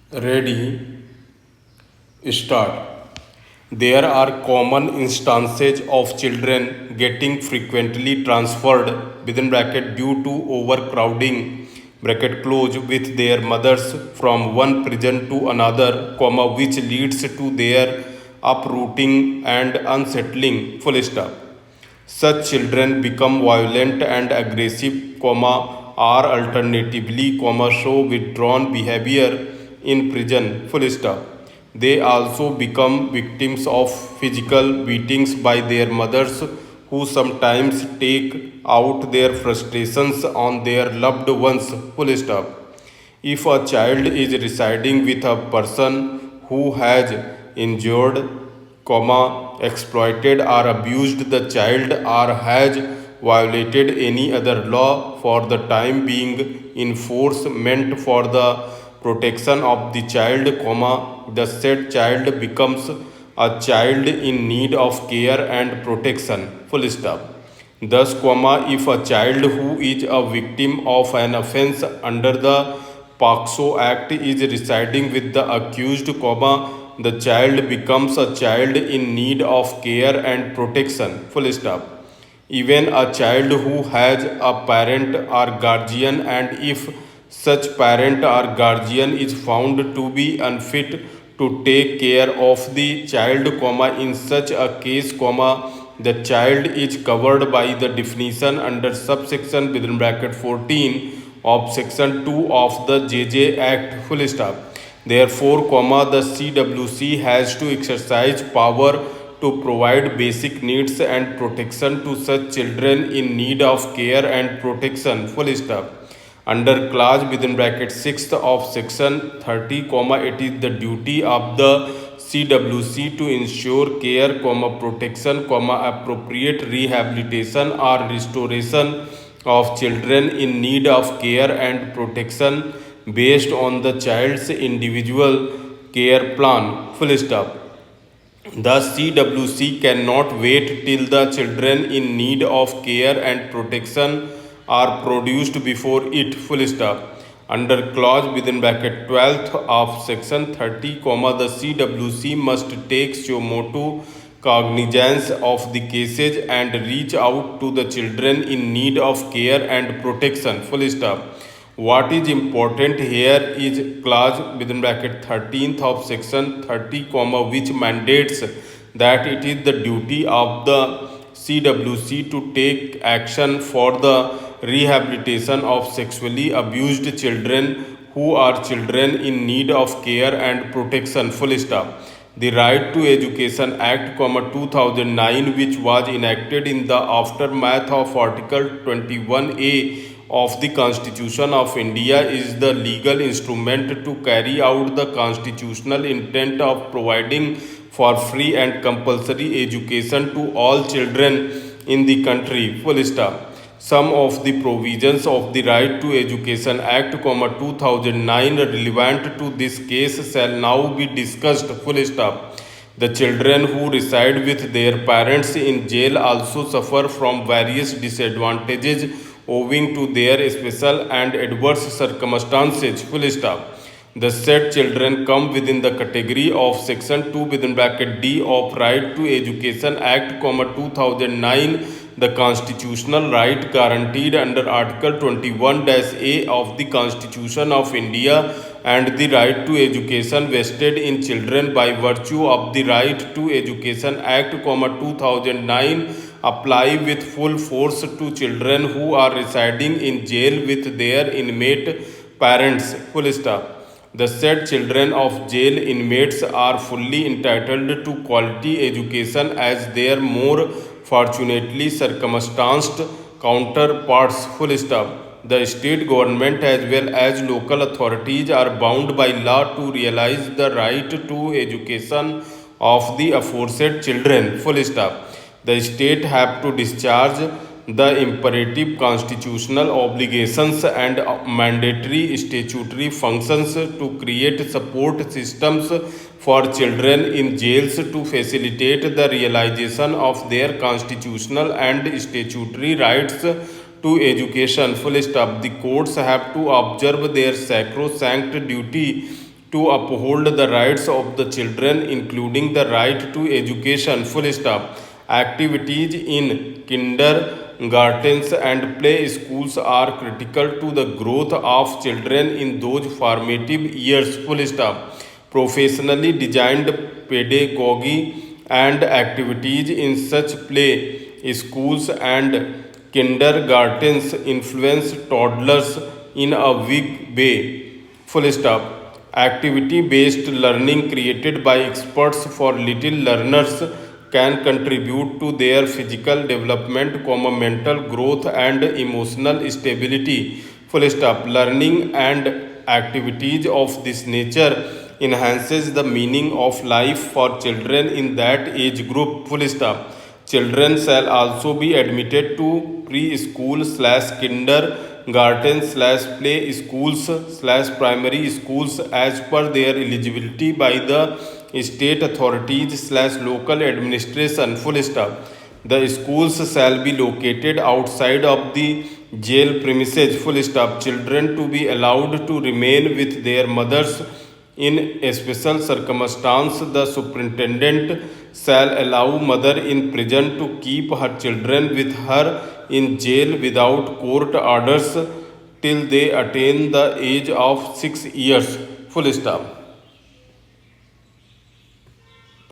Ready, start. There are common instances of children getting frequently transferred within bracket due to overcrowding bracket close with their mothers from one prison to another, comma, which leads to their uprooting and unsettling full stop. Such children become violent and aggressive, comma, or alternatively, comma, show withdrawn behavior in prison, full stop. They also become victims of physical beatings by their mothers, who sometimes take out their frustrations on their loved ones, full stop. If a child is residing with a person who has injured, comma, exploited or abused the child or has violated any other law for the time being in force meant for the protection of the child, comma, the said child becomes a child in need of care and protection. Full stop. Thus, comma, if a child who is a victim of an offense under the POCSO Act is residing with the accused, comma, the child becomes a child in need of care and protection. Full stop. Even a child who has a parent or guardian, and if such parent or guardian is found to be unfit to take care of the child, comma, in such a case, comma, the child is covered by the definition under subsection within bracket 14 of section 2 of the JJ Act, full stop. Therefore, comma, the CWC has to exercise power to provide basic needs and protection to such children in need of care and protection, full stop. Under clause within bracket 6th of section 30, comma, it is the duty of the CWC to ensure care, comma, protection, comma, appropriate rehabilitation or restoration of children in need of care and protection based on the child's individual care plan, full stop. The CWC cannot wait till the children in need of care and protection are produced before it, full stop. Under clause within bracket 12th of section 30, comma, the CWC must take suo motu cognizance of the cases and reach out to the children in need of care and protection, full stop. What is important here is clause within bracket 13th of section 30, comma, which mandates that it is the duty of the CWC to take action for the rehabilitation of sexually abused children who are children in need of care and protection, full stop. The Right to Education Act, 2009, which was enacted in the aftermath of Article 21A of the Constitution of India, is the legal instrument to carry out the constitutional intent of providing for free and compulsory education to all children in the country, full stop. Some of the provisions of the Right to Education Act, 2009 relevant to this case shall now be discussed, full stop. The children who reside with their parents in jail also suffer from various disadvantages owing to their special and adverse circumstances, full stop. The said children come within the category of section 2 within bracket D of Right to Education Act, 2009, the constitutional right guaranteed under Article 21-A of the Constitution of India, and the right to education vested in children by virtue of the Right to Education Act, 2009, apply with full force to children who are residing in jail with their inmate parents, full stop. The said children of jail inmates are fully entitled to quality education as their more fortunately circumstanced counterparts, full stop. The state government as well as local authorities are bound by law to realize the right to education of the aforesaid children, full stop. The state have to discharge the imperative constitutional obligations and mandatory statutory functions to create support systems for children in jails to facilitate the realization of their constitutional and statutory rights to education, full stop. The courts have to observe their sacrosanct duty to uphold the rights of the children, including the right to education, full stop. Activities in kindergartens and play schools are critical to the growth of children in those formative years, full stop. Professionally designed pedagogy and activities in such play schools and kindergartens influence toddlers in a big way, full stop. Activity based learning created by experts for little learners can contribute to their physical development, mental growth, and emotional stability, full stop. Learning and activities of this nature enhances the meaning of life for children in that age group, full stop. Children shall also be admitted to preschool slash kindergarten slash play schools slash primary schools as per their eligibility by the state authorities slash local administration, full stop. The schools shall be located outside of the jail premises, full stop. Children to be allowed to remain with their mothers in a special circumstance. The superintendent shall allow mother in prison to keep her children with her in jail without court orders till they attain the age of 6 years, full stop.